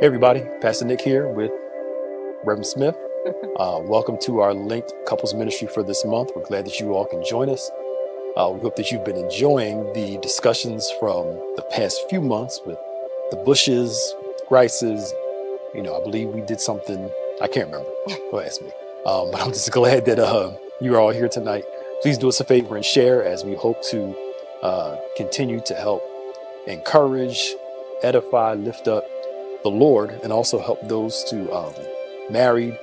Hey everybody, Pastor Nick here with Reverend Smith. Welcome to our linked couples ministry for this month. We're glad that you all can join us. We hope that you've been enjoying the discussions from the past few months with the Bushes, Grices. I believe we did something, I can't remember, don't ask me. But I'm just glad that you're all here tonight. Please do us a favor and share as we hope to continue to help encourage, edify, lift up the Lord, and also help those to married,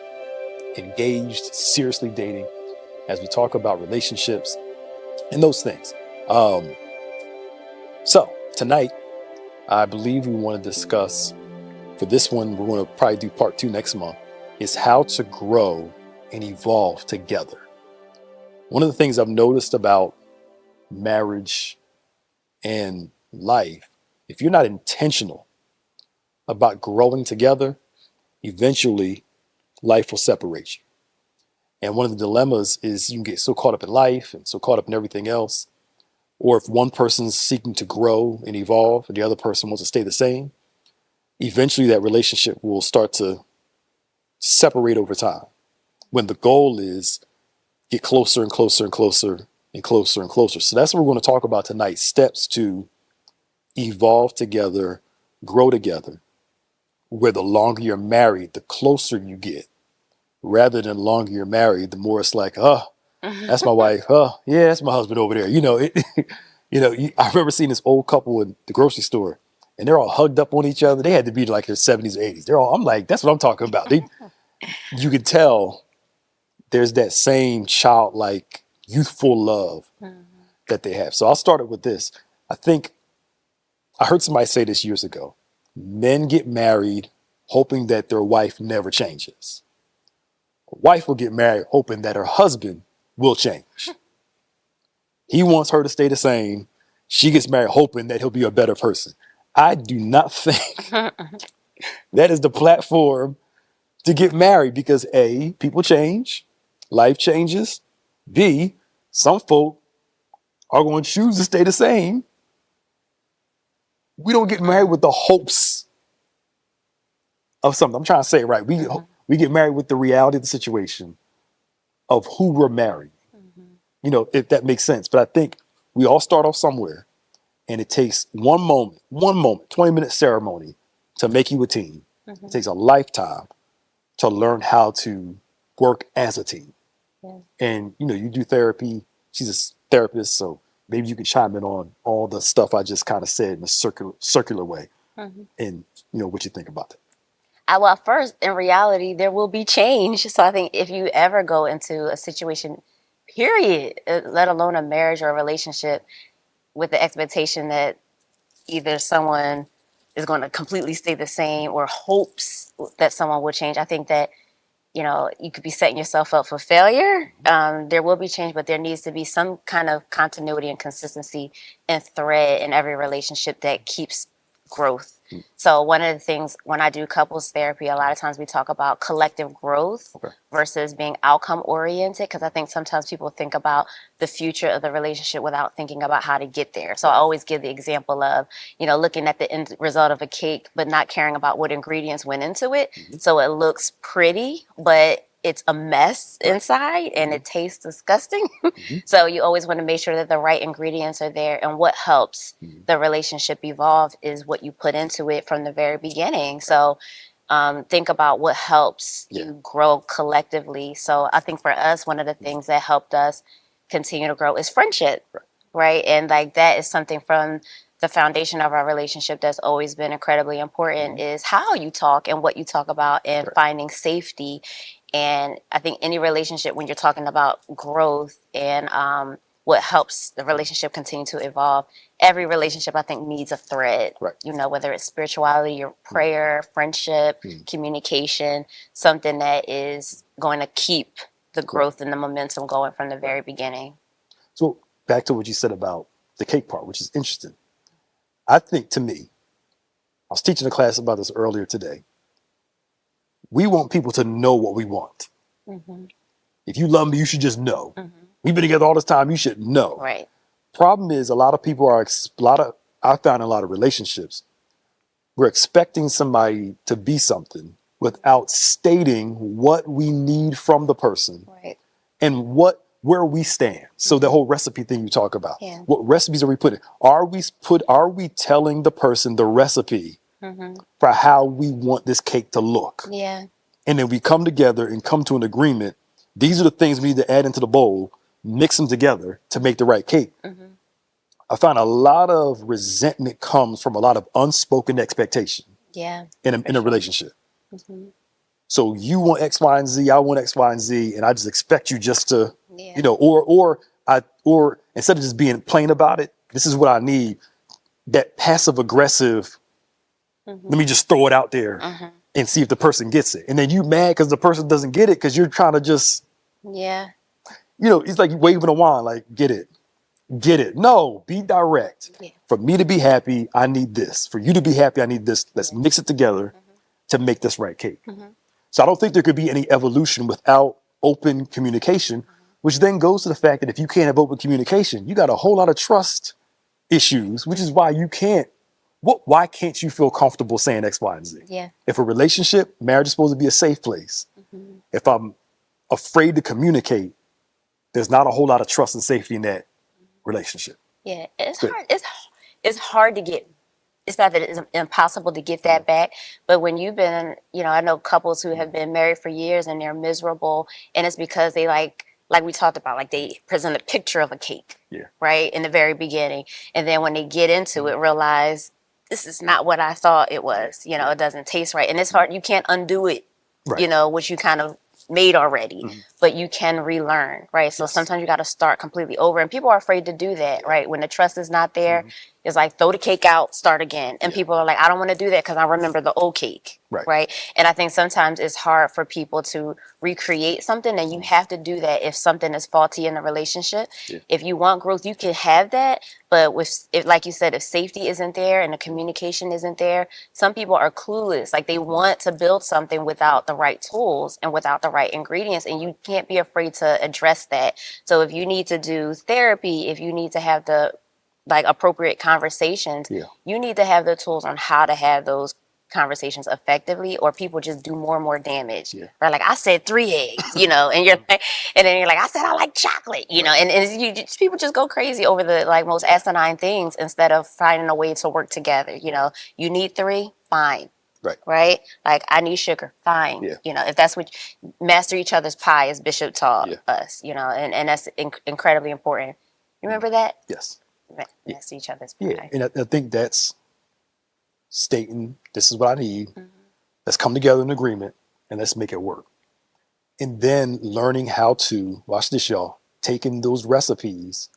engaged, seriously dating, as we talk about relationships and those things. So tonight, I believe we want to discuss, for this one, we're going to probably do part 2 next month, is how to grow and evolve together. One of the things I've noticed about marriage and life, if you're not intentional about growing together, eventually life will separate you. And one of the dilemmas is you can get so caught up in life and so caught up in everything else. Or if one person's seeking to grow and evolve and the other person wants to stay the same, eventually that relationship will start to separate over time. When the goal is get closer and closer and closer and closer and closer. So that's what we're going to talk about tonight. Steps to evolve together, grow together, where the longer you're married, the closer you get. Rather than the longer you're married, the more it's like, oh, that's my wife. Oh, yeah, that's my husband over there. I remember seeing this old couple in the grocery store, and they're all hugged up on each other. They had to be like their 70s or 80s. I'm like, that's what I'm talking about. You could tell there's that same childlike, youthful love that they have. So I'll start it with this. I think I heard somebody say this years ago. Men get married hoping that their wife never changes. A wife will get married hoping that her husband will change. He wants her to stay the same. She gets married hoping that he'll be a better person. I do not think that is the platform to get married because A, people change, life changes. B, some folk are going to choose to stay the same. We don't get married with the hopes of something. I'm trying to say it right. We get married with the reality of the situation of who we're marrying. If that makes sense. But I think we all start off somewhere, and it takes one moment, 20-minute ceremony to make you a team. It takes a lifetime to learn how to work as a team. Yeah. And, you do therapy. She's a therapist, so maybe you can chime in on all the stuff I just kind of said in a circular way. And, what you think about that. Well, first, in reality, there will be change. So I think if you ever go into a situation, period, let alone a marriage or a relationship, with the expectation that either someone is going to completely stay the same or hopes that someone will change, I think that, you could be setting yourself up for failure. There will be change, but there needs to be some kind of continuity and consistency and thread in every relationship that keeps growth. So one of the things when I do couples therapy, a lot of times we talk about collective growth versus being outcome oriented, because I think sometimes people think about the future of the relationship without thinking about how to get there. So I always give the example of, looking at the end result of a cake, but not caring about what ingredients went into it. So it looks pretty, but it's a mess inside and it tastes disgusting. So you always want to make sure that the right ingredients are there. And what helps the relationship evolve is what you put into it from the very beginning. So think about what helps you grow collectively. So I think for us, one of the things that helped us continue to grow is friendship, right? And like that is something from the foundation of our relationship that's always been incredibly important is how you talk and what you talk about and finding safety. And I think any relationship, when you're talking about growth and what helps the relationship continue to evolve, every relationship, I think, needs a thread, whether it's spirituality or prayer, friendship, communication, something that is going to keep the growth and the momentum going from the very beginning. So back to what you said about the cake part, which is interesting. I think, to me, I was teaching a class about this earlier today. We want people to know what we want. If you love me, you should just know. We've been together all this time. You should know. Right. Problem is, I found in a lot of relationships, we're expecting somebody to be something without stating what we need from the person Right. and where we stand. So the whole recipe thing you talk about, Yeah. what recipes are we putting? Are we telling the person the recipe for how we want this cake to look? Yeah. And then we come together and come to an agreement. These are the things we need to add into the bowl, mix them together to make the right cake. I find a lot of resentment comes from a lot of unspoken expectation Yeah. in a relationship. So you want X, Y, and Z, I want X, Y, and Z, and I just expect you just to, Yeah. you know, or instead of just being plain about it, this is what I need. That passive aggressive, let me just throw it out there and see if the person gets it. And then you mad because the person doesn't get it because you're trying to just, Yeah. you know, it's like waving a wand, like, get it. Get it. No, be direct. Yeah. For me to be happy, I need this. For you to be happy, I need this. Let's mix it together to make this right cake. So I don't think there could be any evolution without open communication, which then goes to the fact that if you can't have open communication, you got a whole lot of trust issues, which is why you can't. Why can't you feel comfortable saying X, Y, and Z? Yeah. If a relationship, marriage is supposed to be a safe place. If I'm afraid to communicate, there's not a whole lot of trust and safety in that relationship. Yeah. It's Good. hard. It's hard to get. It's not that it's impossible to get that back, but when you've been, you know, I know couples who have been married for years and they're miserable, and it's because they like we talked about, like they present a picture of a cake, Yeah. right, in the very beginning, and then when they get into it, realize this is not what I thought it was. You know, it doesn't taste right, and it's hard. You can't undo it. Right. You know, what you kind of made already, but you can relearn, right? So sometimes you got to start completely over, and people are afraid to do that, right? When the trust is not there, it's like throw the cake out, start again, and people are like, I don't want to do that because I remember the old cake, right? And I think sometimes it's hard for people to recreate something, and you have to do that if something is faulty in the relationship. If you want growth, you can have that, but if, like you said, if safety isn't there and the communication isn't there, some people are clueless. Like they want to build something without the right tools and without the right ingredients, and you can't be afraid to address that. So if you need to do therapy, if you need to have the appropriate conversations, you need to have the tools on how to have those conversations effectively, or people just do more and more damage. Right? Like I said 3 eggs, you know, and you're like, and then you're like, I said I like chocolate, you know, and people just go crazy over the most asinine things instead of finding a way to work together. You know, you need 3, fine. Right? Like I need sugar, fine. You know, if that's what master each other's pie, as Bishop taught us, you know, and that's incredibly important. You remember that? Yes. Master each other's pie. Yeah, and I think that's stating this is what I need. Let's come together in agreement and let's make it work. And then learning how to, watch this, y'all, taking those recipes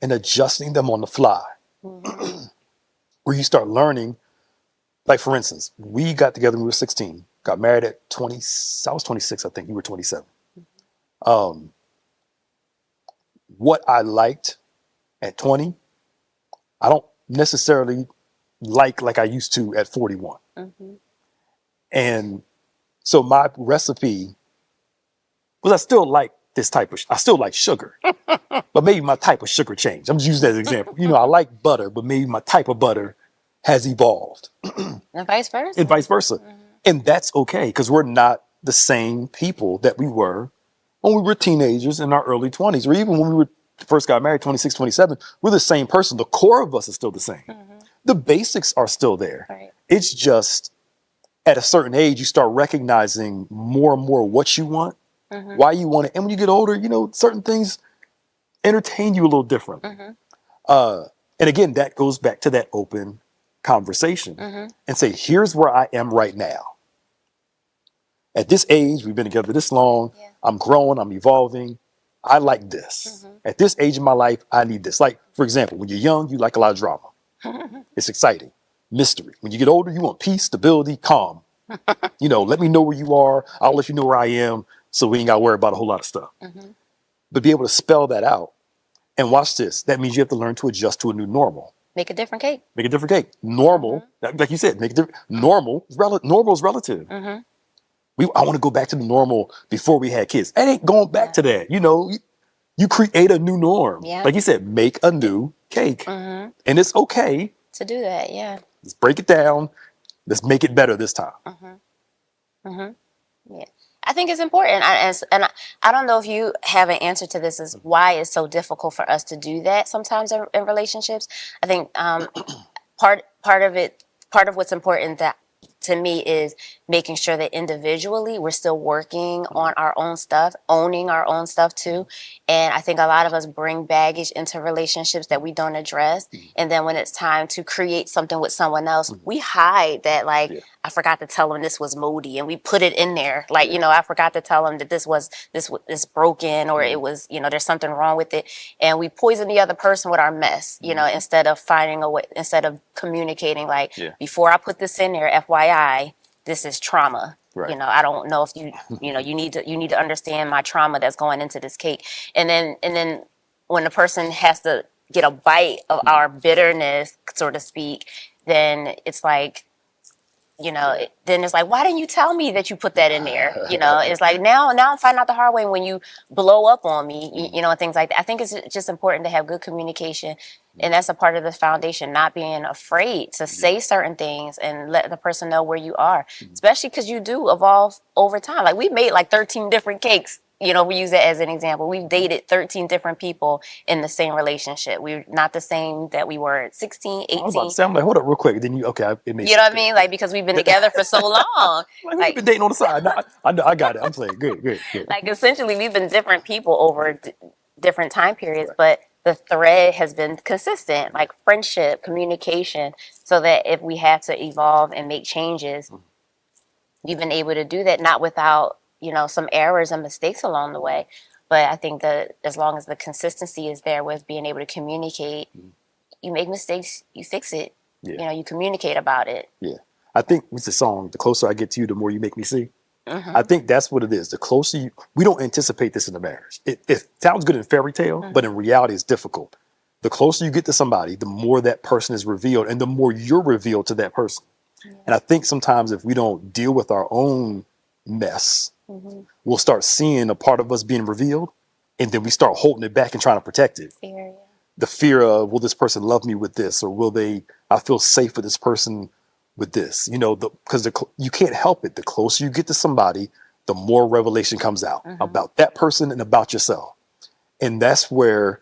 and adjusting them on the fly. Where you start learning, like for instance, we got together when we were 16, got married at 20, I was 26, I think, you were 27. What I liked at 20, I don't necessarily like I used to at 41. And so my recipe was, I still like I still like sugar, but maybe my type of sugar changed. I'm just using that as an example. You know, I like butter, but maybe my type of butter has evolved. And vice versa. And vice versa. And that's okay, because we're not the same people that we were when we were teenagers in our early 20s, or even when we first got married, 26, 27, we're the same person. The core of us is still the same. The basics are still there. Right. It's just at a certain age, you start recognizing more and more what you want, why you want it. And when you get older, you know, certain things entertain you a little different. And again, that goes back to that open conversation and say, here's where I am right now. At this age, we've been together this long. I'm growing, I'm evolving. I like this. At this age in my life, I need this. Like, for example, when you're young, you like a lot of drama. It's exciting. Mystery. When you get older, you want peace, stability, calm. You know, let me know where you are. I'll let you know where I am, so we ain't got to worry about a whole lot of stuff. But be able to spell that out. And watch this. That means you have to learn to adjust to a new normal. Make a different cake. Make a different cake. Normal, like you said, make it different. Normal is relative. I want to go back to the normal before we had kids. It ain't going back to that. You know, you create a new norm. Like you said, make a new cake. And it's okay to do that. Let's break it down. Let's make it better this time. Yeah. I think it's important. I don't know if you have an answer to this, is why it's so difficult for us to do that sometimes in relationships. I think part of it, part of what's important that to me is making sure that individually we're still working on our own stuff, owning our own stuff too. And I think a lot of us bring baggage into relationships that we don't address. And then when it's time to create something with someone else, we hide that, like, I forgot to tell them this was moldy, and we put it in there. Like, I forgot to tell them that this broken, or it was, there's something wrong with it. And we poison the other person with our mess, instead of finding a way, instead of communicating, like, before I put this in there, FYI, this is trauma. Right. I don't know if you need to understand my trauma that's going into this cake. And then when the person has to get a bite of our bitterness, so to speak, then it's like, then it's like, why didn't you tell me that you put that in there? It's like, now I'm finding out the hard way when you blow up on me, and things like that. I think it's just important to have good communication. And that's a part of the foundation, not being afraid to say certain things and let the person know where you are, especially because you do evolve over time. Like, we've made like 13 different cakes. We use it as an example. We've dated 13 different people in the same relationship. We're not the same that we were at 16, 18. I was about to say, I'm like, hold up real quick. Then it makes You know what I mean? Like, because we've been together for so long. like, we've been dating on the side. No, I got it. I'm saying, good. Like, essentially, we've been different people over different time periods, but the thread has been consistent, like friendship, communication, so that if we had to evolve and make changes, we've been able to do that, not without, some errors and mistakes along the way. But I think that as long as the consistency is there with being able to communicate, you make mistakes, you fix it. You communicate about it. Yeah. I think with the song, the closer I get to you, the more you make me see. I think that's what it is. The closer we don't anticipate this in a marriage. It sounds good in fairy tale, but in reality, it's difficult. The closer you get to somebody, the more that person is revealed, and the more you're revealed to that person. And I think sometimes if we don't deal with our own mess, we'll start seeing a part of us being revealed, and then we start holding it back and trying to protect it. The fear of, will this person love me with this, or I feel safe with this person with this, because you can't help it. The closer you get to somebody, the more revelation comes out about that person and about yourself. And that's where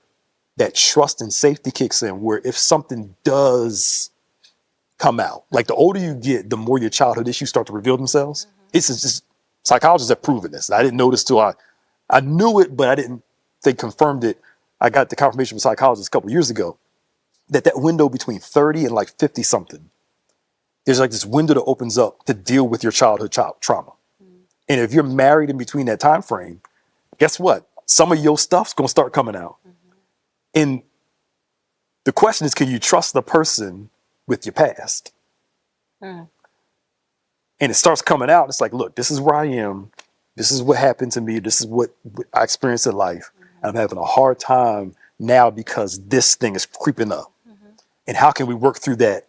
that trust and safety kicks in, where if something does come out, like the older you get, the more your childhood issues start to reveal themselves. It's just, psychologists have proven this. I didn't know this till I knew it, but they confirmed it. I got the confirmation from a psychologist a couple of years ago that window between 30 and like 50 something, there's like this window that opens up to deal with your childhood trauma. And if you're married in between that time frame, guess what? Some of your stuff's going to start coming out. And the question is, can you trust the person with your past? And it starts coming out. It's like, look, this is where I am. This is what happened to me. This is what I experienced in life. And I'm having a hard time now because this thing is creeping up. And how can we work through that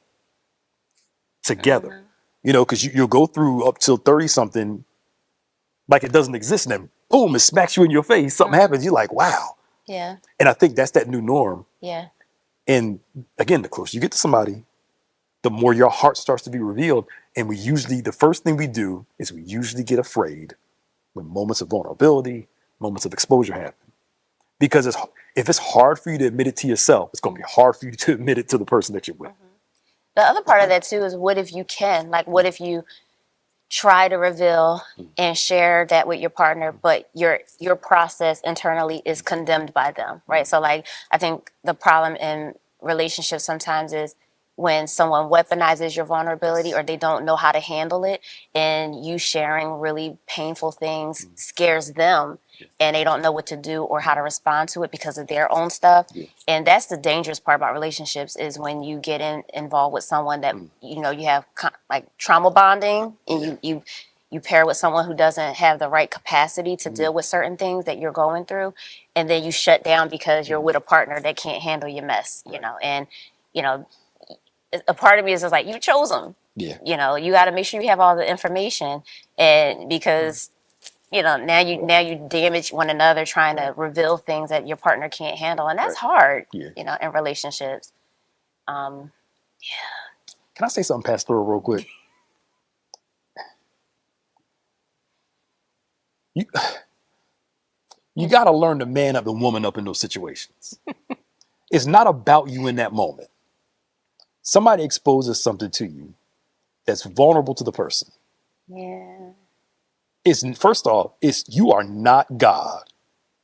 together? Because you'll go through up till 30 something like it doesn't exist. And then boom, it smacks you in your face. Something happens. You're like, wow. Yeah. And I think that's that new norm. Yeah. And again, the closer you get to somebody, the more your heart starts to be revealed. And the first thing we do is we usually get afraid when moments of vulnerability, moments of exposure happen. Because if it's hard for you to admit it to yourself, it's going to be hard for you to admit it to the person that you're with. The other part of that too is, what if you can? Like, what if you try to reveal and share that with your partner, but your process internally is condemned by them, right? So, like, I think the problem in relationships sometimes is when someone weaponizes your vulnerability, or they don't know how to handle it, and you sharing really painful things scares them, and they don't know what to do or how to respond to it because of their own stuff. And that's the dangerous part about relationships, is when you get involved with someone that you have like trauma bonding, and you pair with someone who doesn't have the right capacity to deal with certain things that you're going through, and then you shut down because you're with a partner that can't handle your mess. And a part of me is just like, you chose them. You got to make sure you have all the information, and because now you damage one another trying to reveal things that your partner can't handle, and that's hard. In relationships. Can I say something pastoral real quick? You you got to learn to man up and woman up in those situations. It's not about you in that moment. Somebody exposes something to you that's vulnerable to the person. Yeah. It's first off, it's you are not God.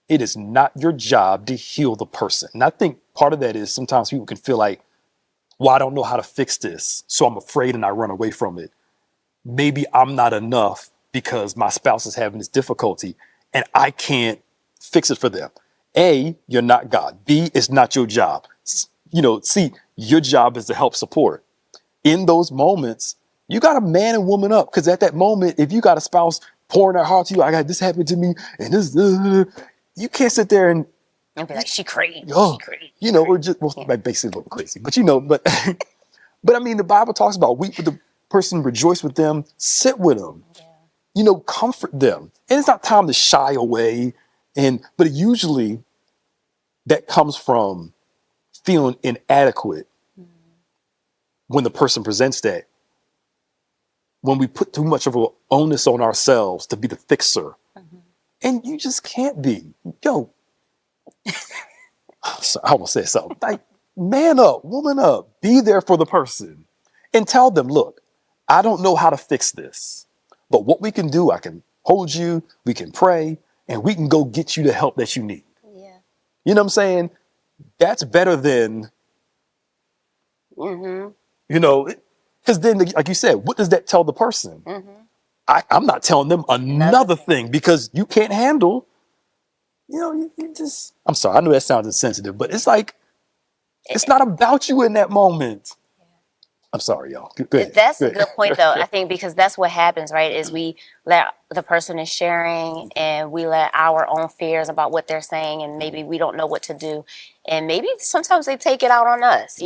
It is not your job to heal the person. And I think part of that is sometimes people can feel like, well, I don't know how to fix this, so I'm afraid and I run away from it. Maybe I'm not enough because my spouse is having this difficulty and I can't fix it for them. A, you're not God. B, it's not your job. C, your job is to help support. In those moments, you got to man and woman up, because at that moment, if you got a spouse pouring their heart to you, I got this happened to me, and this, you can't sit there and And be like, she crazy. oh, She crazy. or just basically a little crazy, but but I mean, the Bible talks about weep with the person, rejoice with them, sit with them, comfort them, and it's not time to shy away, but usually that comes from feeling inadequate when the person presents that. When we put too much of an onus on ourselves to be the fixer, and you just can't be. I almost said something. Like, man up, woman up, be there for the person and tell them, look, I don't know how to fix this, but what we can do, I can hold you, we can pray, and we can go get you the help that you need. Yeah. You know what I'm saying? That's better than, because then, like you said, what does that tell the person? I'm not telling them another thing because you can't handle, you just, I'm sorry, I know that sounds insensitive, but it's like, it's not about you in that moment. I'm sorry, y'all. Go ahead. That's a good point, though. I think because that's what happens, right? Is we let the person is sharing, and we let our own fears about what they're saying, and maybe we don't know what to do, and maybe sometimes they take it out on us,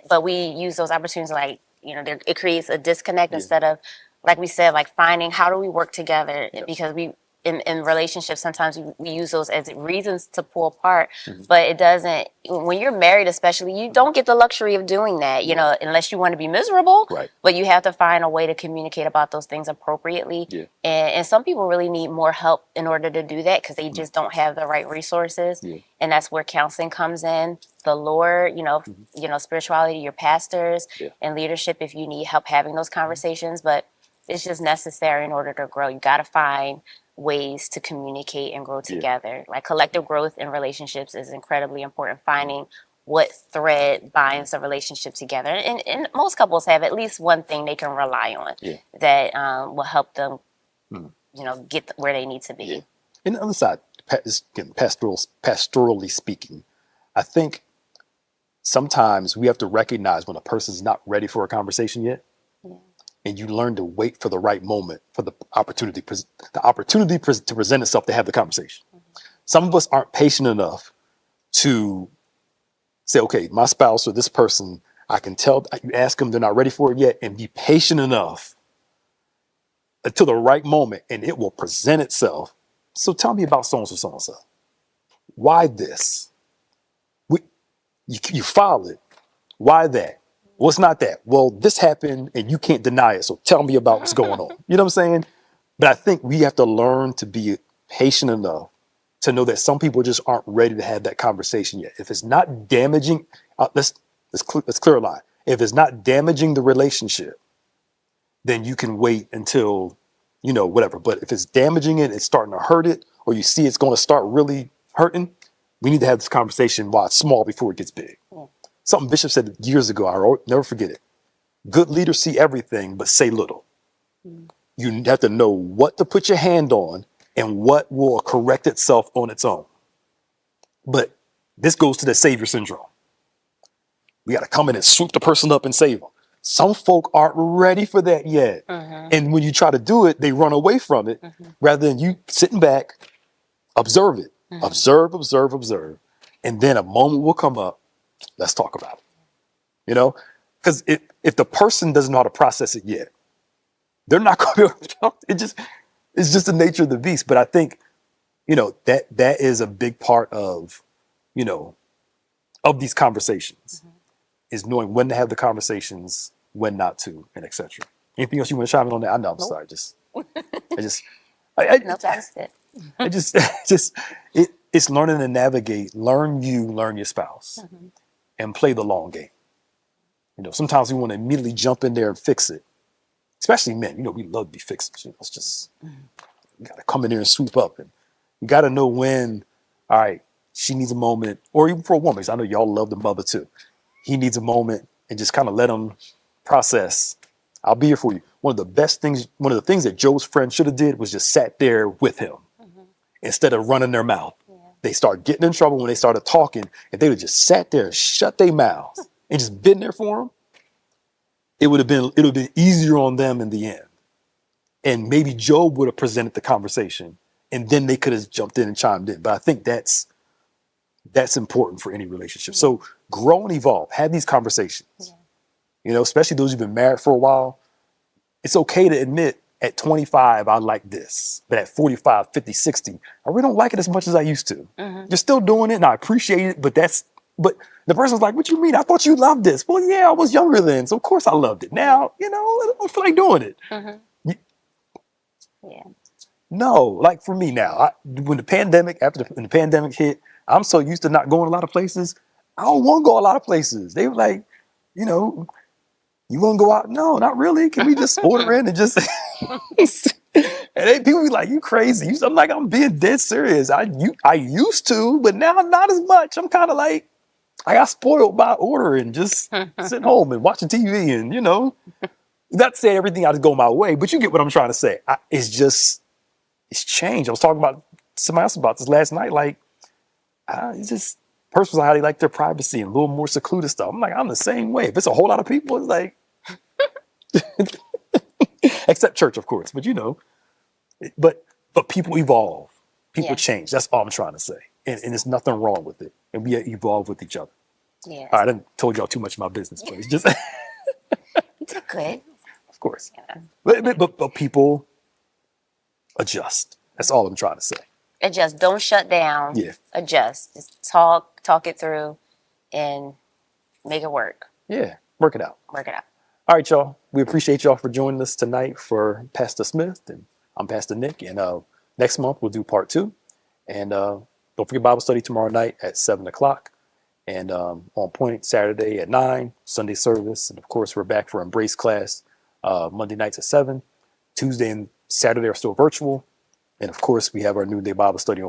but we use those opportunities, like it creates a disconnect instead of, like we said, like finding how do we work together, because we. In relationships, sometimes we use those as reasons to pull apart, but it doesn't. When you're married, especially, you don't get the luxury of doing that, unless you want to be miserable. Right. But you have to find a way to communicate about those things appropriately. Yeah. And some people really need more help in order to do that because they just don't have the right resources. Yeah. And that's where counseling comes in. The Lord, spirituality, your pastors, and leadership if you need help having those conversations. But it's just necessary in order to grow. You got to find ways to communicate and grow together. Like collective growth in relationships is incredibly important. Finding what thread binds the relationship together. And most couples have at least one thing they can rely on that will help them, get where they need to be. Yeah. And the other side, pastorally speaking, I think sometimes we have to recognize when a person's not ready for a conversation yet. And you learn to wait for the right moment for the opportunity to present itself to have the conversation. Some of us aren't patient enough to say, okay, my spouse or this person, I can tell, you ask them they're not ready for it yet, and be patient enough until the right moment, and it will present itself. So tell me about so-and-so, so-and-so. Why this? You file it. Why that? Well, it's not that. Well, this happened and you can't deny it. So tell me about what's going on. You know what I'm saying? But I think we have to learn to be patient enough to know that some people just aren't ready to have that conversation yet. If it's not damaging, let's clear a line. If it's not damaging the relationship, then you can wait until, whatever. But if it's damaging it, it's starting to hurt it, or you see it's going to start really hurting, we need to have this conversation while it's small before it gets big. Something Bishop said years ago, I'll never forget it. Good leaders see everything, but say little. You have to know what to put your hand on and what will correct itself on its own. But this goes to the savior syndrome. We got to come in and swoop the person up and save them. Some folk aren't ready for that yet. And when you try to do it, they run away from it rather than you sitting back, observe it. Observe. And then a moment will come up. Let's talk about it. Because if the person doesn't know how to process it yet, they're not going to. It's just the nature of the beast. But I think, that is a big part of, of these conversations, is knowing when to have the conversations, when not to, and etc. Anything else you want to chime in on that? I know. I'm sorry. No, that's it. It just, it's learning to navigate, learn your spouse, and play the long game. Sometimes we want to immediately jump in there and fix it, especially men. We love to be fixers. It's just, you got to come in there and sweep up. And you got to know when, all right, she needs a moment, or even for a woman, because I know y'all love the mother too. He needs a moment and just kind of let him process. I'll be here for you. One of the things that Joe's friend should have did was just sat there with him instead of running their mouth. Yeah. They start getting in trouble when they started talking. If they would have just sat there and shut their mouths and just been there for him, it would have been easier on them in the end. And maybe Joe would have presented the conversation, and then they could have jumped in and chimed in. But I think that's important for any relationship. Yeah. So grow and evolve. Have these conversations. Yeah. Especially those who've been married for a while. It's okay to admit at 25, I like this. But at 45, 50, 60, I really don't like it as much as I used to. You're still doing it, and I appreciate it, but the person's like, what you mean? I thought you loved this. Well, yeah, I was younger then, so of course I loved it. Now, I don't feel like doing it. Yeah. No, like for me now, when the pandemic hit, I'm so used to not going a lot of places. I don't want to go a lot of places. They were like, you want to go out? No, not really. Can we just order in and just? And people be like, you crazy. I'm like, I'm being dead serious. I used to, but now not as much. I'm kind of like, I got spoiled by ordering, just sitting home and watching TV, and not saying everything I just go my way, but you get what I'm trying to say. It's changed. I was talking about somebody else about this last night. Like, it's just personality, like their privacy and a little more secluded stuff. I'm like, I'm the same way. If it's a whole lot of people, it's like, except church, of course. But but people evolve, people change. That's all I'm trying to say, and there's nothing wrong with it. And we evolve with each other. Yeah. All right, I done told y'all too much of my business, but it's just it's good. Of course, but people adjust. That's all I'm trying to say. Adjust. Don't shut down. Yeah. Adjust. Just talk it through, and make it work. Yeah. Work it out. Work it out. All right, y'all. We appreciate y'all for joining us tonight for Pastor Smith, and I'm Pastor Nick. And next month we'll do part 2. And don't forget Bible study tomorrow night at 7:00, and on point Saturday at 9, Sunday service, and of course we're back for Embrace class Monday nights at 7. Tuesday and Saturday are still virtual. And of course, we have our noonday Bible study on Wednesday.